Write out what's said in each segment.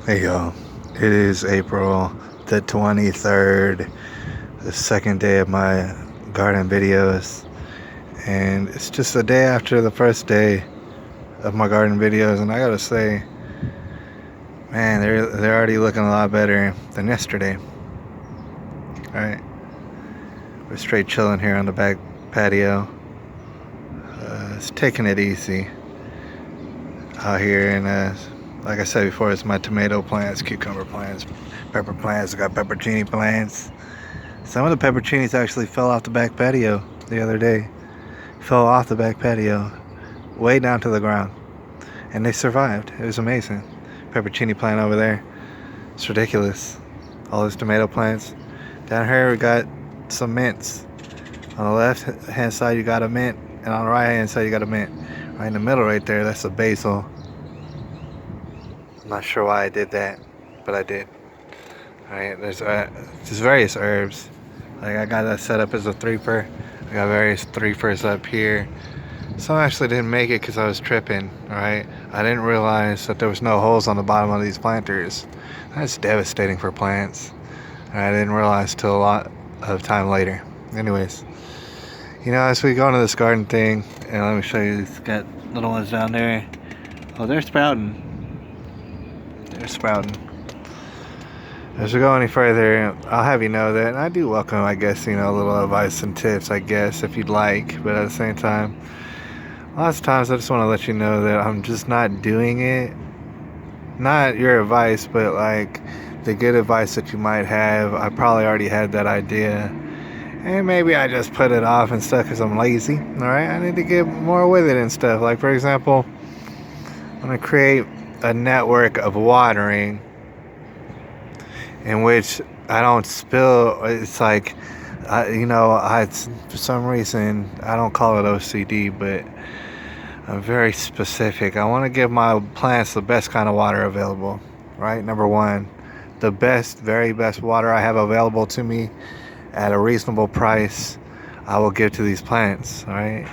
Hey y'all, it is April the 23rd, the second day of my garden videos, and it's just a day after the first day of my garden videos, and I gotta say, man, they're already looking a lot better than yesterday. Alright, we're straight chilling here on the back patio, it's taking it easy out here, and like I said before, it's my tomato plants, cucumber plants, pepper plants. I got pepperoni plants. Some of the pepperonis actually fell off the back patio the other day. Fell off the back patio, way down to the ground. And they survived. It was amazing. Pepperoni plant over there. It's ridiculous. All those tomato plants. Down here we got some mints. On the left hand side you got a mint, and on the right hand side you got a mint. Right in the middle right there, that's a basil. I'm not sure why I did that, but I did. Alright, there's just various herbs. Like I got that set up as a threefer. I got various threefers up here. Some actually didn't make it because I was tripping. Alright, I didn't realize that there was no holes on the bottom of these planters. That's devastating for plants. I didn't realize till a lot of time later. Anyways, you know, as we go into this garden thing, and let me show you, it's got little ones down there. Oh, they're sprouting. They're sprouting. As we go any further, I'll have you know that I do welcome, I guess, you know, a little advice and tips, I guess, if you'd like. But at the same time, lots of times I just want to let you know that I'm just not doing it. Not your advice, but like the good advice that you might have. I probably already had that idea. And maybe I just put it off and stuff because I'm lazy. Alright, I need to get more with it and stuff. Like, for example, I'm going to create a network of watering in which I don't spill. It's like, for some reason, I don't call it OCD, but I'm very specific. I want to give my plants the best kind of water available, right? Number one, the best, very best water I have available to me at a reasonable price, I will give to these plants, all right?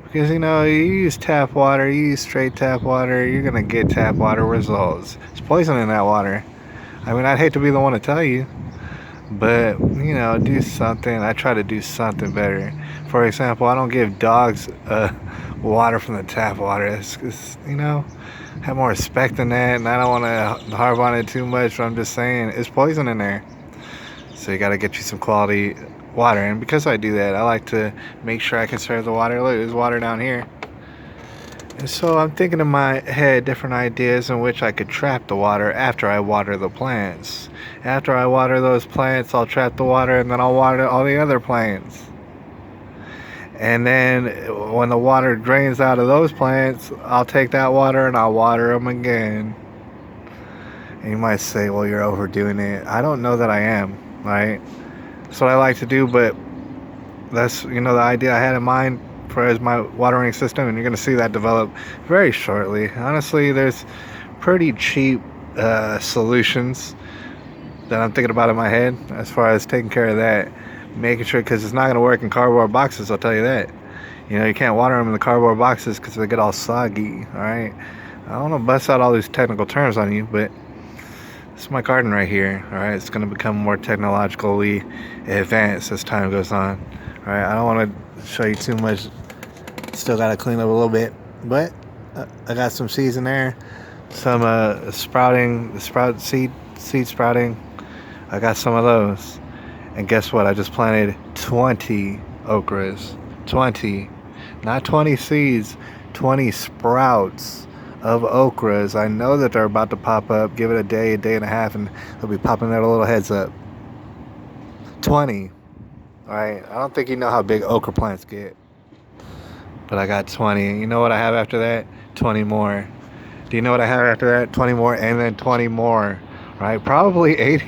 Because, you know, you use tap water, you use straight tap water, you're going to get tap water results. It's poison in that water. I mean, I'd hate to be the one to tell you, but, you know, do something. I try to do something better. For example, I don't give dogs water from the tap water. It's, you know, have more respect than that, and I don't want to harp on it too much, but I'm just saying, it's poison in there. So you got to get you some quality water, and because I do that, I like to make sure I conserve the water. Look, there's water down here. And so I'm thinking in my head different ideas in which I could trap the water after I water the plants. After I water those plants, I'll trap the water, and then I'll water all the other plants. And then when the water drains out of those plants, I'll take that water and I'll water them again. And you might say, well, you're overdoing it. I don't know that I am, right? That's what I like to do, but that's, you know, the idea I had in mind for as my watering system, and you're going to see that develop very shortly. Honestly, there's pretty cheap solutions that I'm thinking about in my head as far as taking care of that, making sure, because it's not going to work in cardboard boxes, I'll tell you that. You know, you can't water them in the cardboard boxes because they get all soggy, all right? I don't want to bust out all these technical terms on you, but it's my garden right here, all right? It's going to become more technologically advanced as time goes on, all right? I don't want to show you too much. Still got to clean up a little bit, but I got some seeds in there, some seed sprouting. I got some of those, and guess what? I just planted 20 okras. 20, not 20 seeds, 20 sprouts of okras. I know that they're about to pop up. Give it a day and a half, and they'll be popping their little heads up. 20. All right, I don't think you know how big okra plants get, but I got 20. And you know what I have after that? 20 more. Do you know what I have after that? 20 more, and then 20 more. Right? Probably 80.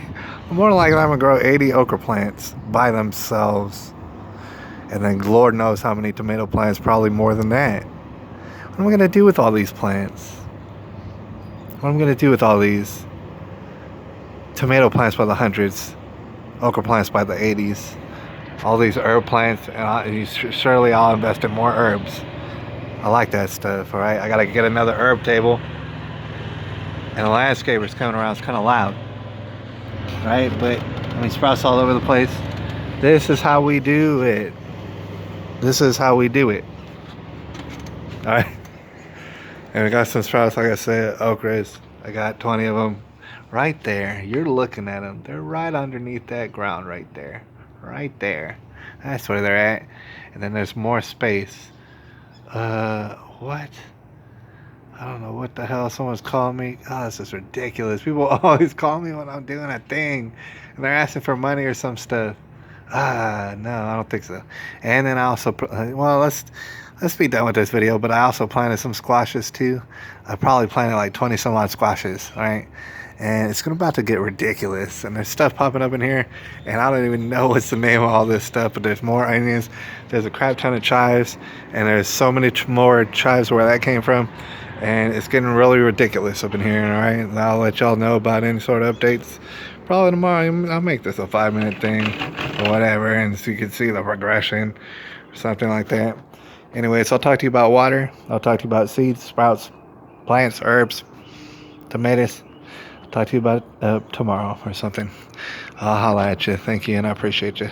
More than likely, I'm gonna grow 80 okra plants by themselves, and then Lord knows how many tomato plants. Probably more than that. What am I gonna do with all these plants? What am I gonna do with all these tomato plants by the hundreds, okra plants by the 80s? All these herb plants, and surely I'll invest in more herbs. I like that stuff, all right? I gotta get another herb table. and the landscaper's coming around. It's kind of loud, right? But I mean, sprouts all over the place. This is how we do it. This is how we do it. All right. And we got some sprouts, like I said, okras. I got 20 of them right there. You're looking at them. They're right underneath that ground right there. Right there. That's where they're at. And then there's more space. What? I don't know what the hell someone's calling me. Oh, this is ridiculous. People always call me when I'm doing a thing. And they're asking for money or some stuff. No, I don't think so. And then I also, well, let's be done with this video. But I also planted some squashes too. I probably planted like 20 some odd squashes, right? And it's about to get ridiculous. And there's stuff popping up in here, and I don't even know what's the name of all this stuff. But there's more onions. There's a crap ton of chives, and there's so many more chives where that came from. And it's getting really ridiculous up in here. All right, and I'll let y'all know about any sort of updates. Probably tomorrow. I'll make this a 5-minute thing or whatever, and so you can see the progression or something like that. Anyways, I'll talk to you about water. I'll talk to you about seeds, sprouts, plants, herbs, tomatoes. I'll talk to you about it tomorrow or something. I'll holla at you. Thank you, and I appreciate you.